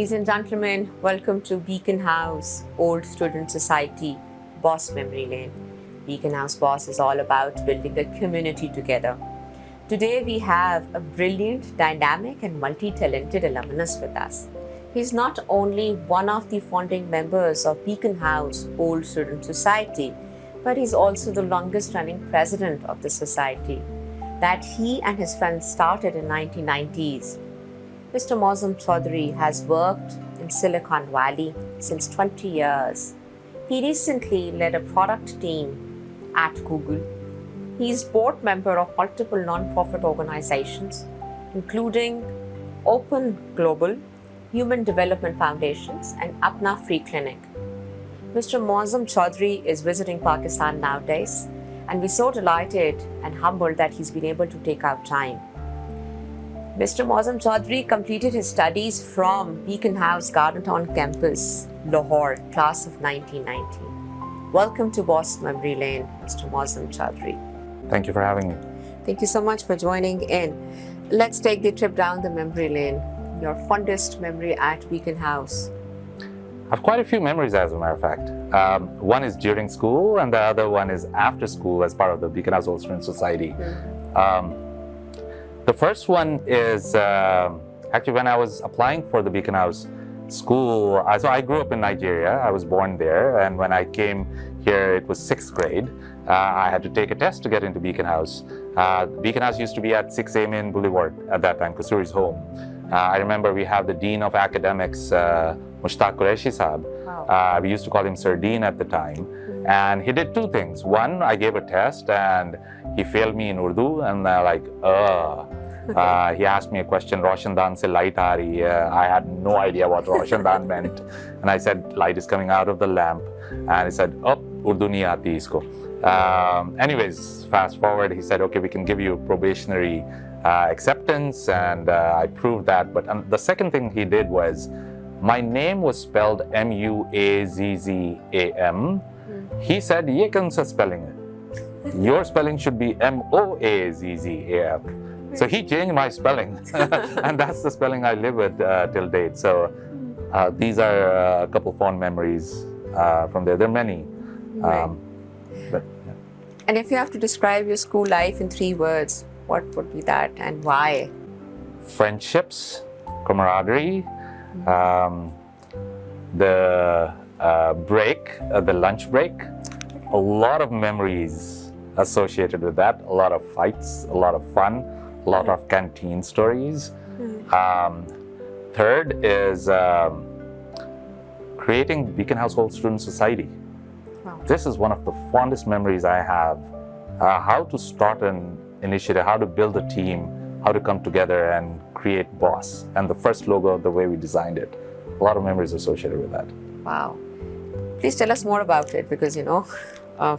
Ladies and gentlemen, welcome to Beaconhouse Old Student Society Boss Memory Lane. Beaconhouse Boss is all about building a community together. Today we have a brilliant, dynamic and multi-talented alumnus with us. He's not only one of the founding members of Beaconhouse Old Student Society, but he's also the longest running president of the society that he and his friends started in 1990s. Mr. Moazzam Chaudry has worked in Silicon Valley since 20 years. He recently led a product team at Google. He is board member of multiple non-profit organizations, including Open Global, Human Development Foundations, and APPNA Free Clinic. Mr. Moazzam Chaudry is visiting Pakistan nowadays, and we're so delighted and humbled that he's been able to take out time. Mr. Moazzam Chaudry completed his studies from Beaconhouse Garden Town Campus, Lahore, class of 1990. Welcome to Boss Memory Lane, Mr. Moazzam Chaudry. Thank you for having me. Thank you so much for joining in. Let's take the trip down the memory lane. Your fondest memory at Beaconhouse. I have quite a few memories, as a matter of fact. One is during school, and the other one is after school as part of the Beaconhouse Old Student Society. The first one is actually when I was applying for the Beaconhouse school. So I grew up in Nigeria. I was born there, and when I came here, it was 6th grade. I had to take a test to get into Beaconhouse. Beaconhouse used to be at 6 Amen Boulevard at that time, Kasuri's home. I remember we have the Dean of Academics, Mushtaq Qureshi Saab. Wow. We used to call him Sir Dean at the time. And he did 2 things. One, I gave a test and he failed me in Urdu, and he asked me a question, Roshandan se light aa rahi hai. I had no idea what Roshandan meant. And I said, light is coming out of the lamp. And he said, oh, Urdu nahi aati isko. Anyways, fast forward, he said, okay, we can give you probationary acceptance, and I proved that. But the second thing he did was, my name was spelled Muazzam. He said, ye kaun sa spelling hai? Your spelling should be Moazzam. So he changed my spelling, and that's the spelling I live with till date. So these are a couple fond memories from there. There are many. Right. But, And if you have to describe your school life in 3 words, what would be that and why? Friendships, camaraderie, the break, the lunch break, a lot of memories associated with that, a lot of fights, a lot of fun, a lot of canteen stories. Third is creating Beaconhouse Old Student Society. Wow. This is one of the fondest memories I have. How to start an initiative, how to build a team, how to come together and create BOSS, and the first logo, the way we designed it. A lot of memories associated with that. Wow. Please tell us more about it, because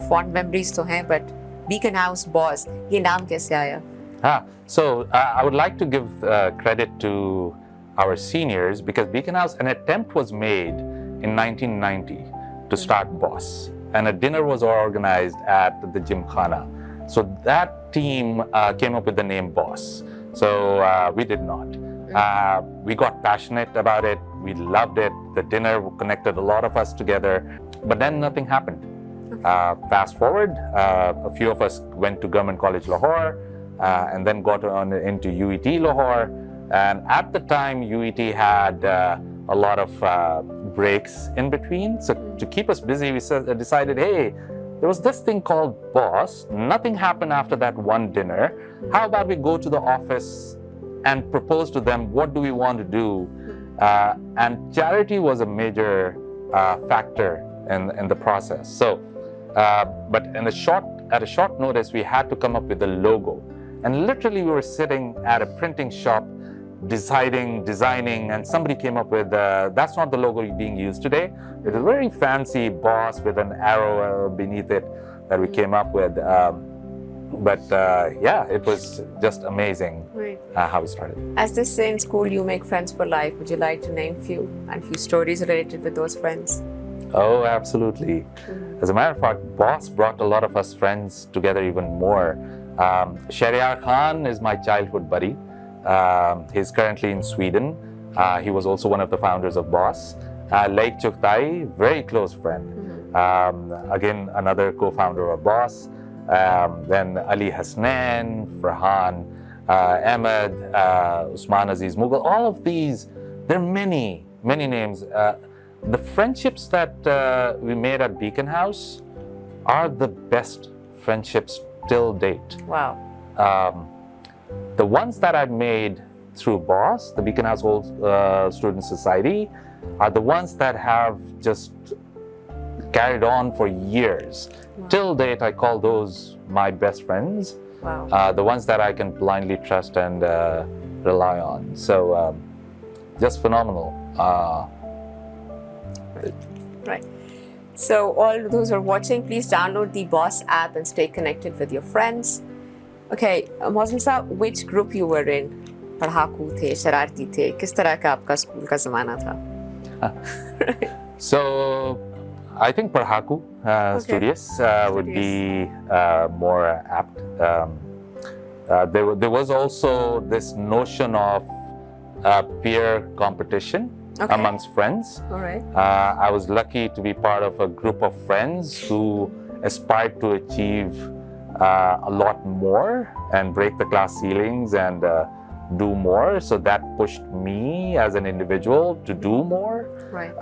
fond memories to hain, but Beaconhouse Boss, ye naam kaise aaya? So I would like to give credit to our seniors, because Beaconhouse, an attempt was made in 1990 to start BOSS, and a dinner was organized at the Gymkhana. So that team came up with the name BOSS. So we did not. We got passionate about it. We loved it. The dinner connected a lot of us together, but then nothing happened. Fast forward, a few of us went to Government College Lahore, and then got on into UET Lahore. And at the time, UET had a lot of breaks in between. So to keep us busy, we decided, hey, there was this thing called BOSS. Nothing happened after that one dinner. How about we go to the office and propose to them, what do we want to do? And charity was a major factor in the process. So, but at a short notice, we had to come up with a logo. And literally we were sitting at a printing shop designing, and somebody came up with, that's not the logo being used today. It was a very fancy BOSS with an arrow beneath it that we came up with. Yeah, it was just amazing how we started. As they say in school, you make friends for life. Would you like to name few stories related with those friends? Oh, absolutely. As a matter of fact, BOSS brought a lot of us friends together even more. Shahryar Khan is my childhood buddy. He's currently in Sweden. He was also one of the founders of BOSS. Laik Chaudry, very close friend. Again, another co-founder of BOSS. Then Ali Hasnain, Farhan, Ahmed, Usman Aziz Mughal, all of these, there are many names. The friendships that we made at Beaconhouse are the best friendships till date. Wow. The ones that I've made through BOSS, the Beaconhouse Old Student Society, are the ones that have just carried on for years. Wow. Till date, I call those my best friends. Wow. The ones that I can blindly trust and rely on. So just phenomenal. Right. So all those who are watching, please download the BOSS app and stay connected with your friends. Okay, Moazzam Saab, which group you were in? पढ़ाकू थे, शरारती थे, किस तरह का आपका school का ज़माना था? So, I think Parhaku, studious, would be more apt. There was also this notion of peer competition amongst friends. All right. I was lucky to be part of a group of friends who aspired to achieve a lot more and break the class ceilings and do more. So that pushed me as an individual to do more. Right.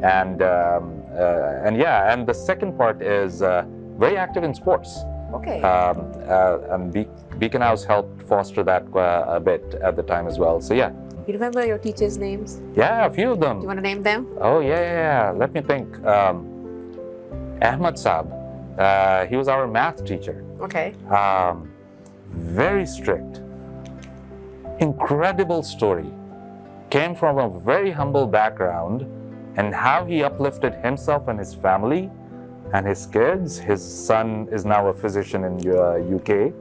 And the second part is very active in sports. Okay. And Beaconhouse helped foster that a bit at the time as well. So yeah. You remember your teachers' names? Yeah, a few of them. Do you want to name them? Oh yeah. Let me think. Ahmed Saab. He was our math teacher. Okay. Very strict. Incredible story. Came from a very humble background, and how he uplifted himself and his family and his kids. His son is now a physician in UK.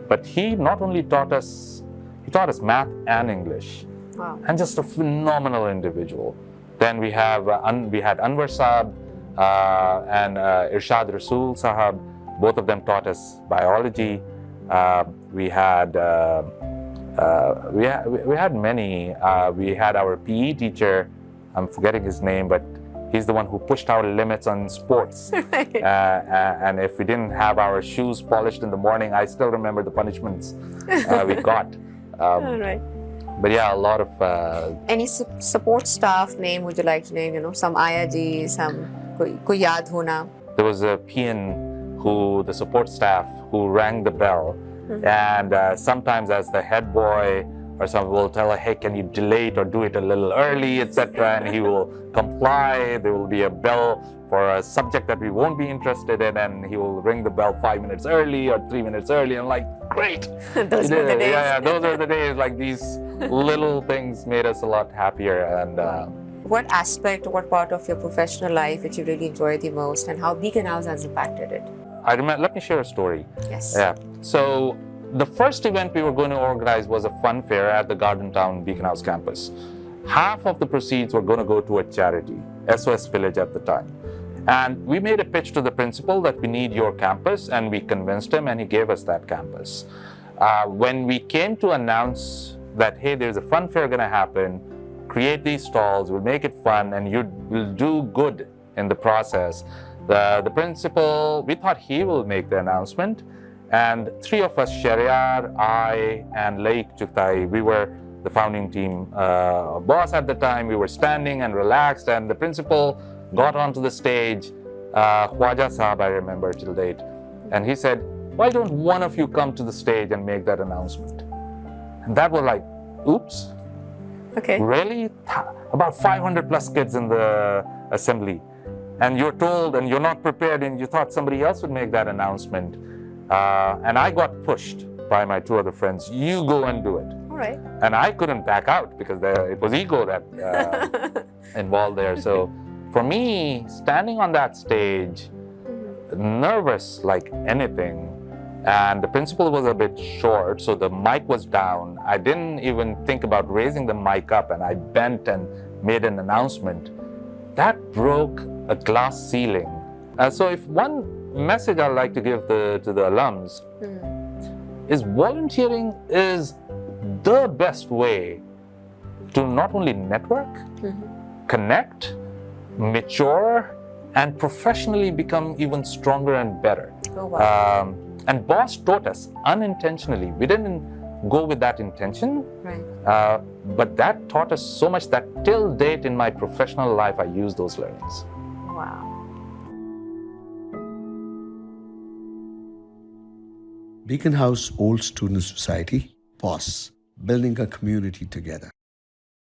But he not only taught us, he taught us math and English. Wow. And just a phenomenal individual. Then we had Anwar Saab and Irshad Rasool Sahab. Both of them taught us biology. We had many. We had our PE teacher. I'm forgetting his name, but he's the one who pushed our limits on sports. And if we didn't have our shoes polished in the morning, I still remember the punishments we got. All right. But yeah, a lot of. Any support staff name would you like to name? You know, some IRG, some koi yaad hona. There was a PN the support staff who rang the bell. And sometimes as the head boy or someone will tell her, hey, can you delay it or do it a little early, etc. And he will comply. There will be a bell for a subject that we won't be interested in, and he will ring the bell 5 minutes early or 3 minutes early. And like, great. Those were the days. Yeah, those are the days. Like these little things made us a lot happier. And what aspect or what part of your professional life which you really enjoy the most, and how Beaconhouse has impacted it? I remember, let me share a story. Yes. Yeah. So the first event we were going to organize was a fun fair at the Garden Town Beaconhouse campus. Half of the proceeds were going to go to a charity, SOS Village at the time. And we made a pitch to the principal that we need your campus, and we convinced him, and he gave us that campus. When we came to announce that, hey, there's a fun fair going to happen, create these stalls, we'll make it fun, and you will do good in the process. The principal, we thought he will make the announcement, and three of us, Shariar, I, and Laik Chaudry, we were the founding team boss at the time. We were standing and relaxed, and the principal got onto the stage, Khwaja Sahab, I remember till date, and he said, why don't one of you come to the stage and make that announcement? And that was like, oops. Okay. Really? About 500 plus kids in the assembly. And you're told, and you're not prepared, and you thought somebody else would make that announcement. And I got pushed by my two other friends. You go and do it. All right. And I couldn't back out because it was ego that involved there. So for me, standing on that stage, nervous like anything, and the principal was a bit short, so the mic was down. I didn't even think about raising the mic up, and I bent and made an announcement. That broke a glass ceiling. So if one message I'd like to give to the alums is volunteering is the best way to not only network, connect, mature, and professionally become even stronger and better. Oh, wow. And BOSS taught us unintentionally. We didn't go with that intention, Right. but that taught us so much that till date in my professional life, I use those learnings. Wow. Beaconhouse Old Student Society, BOSS, building a community together.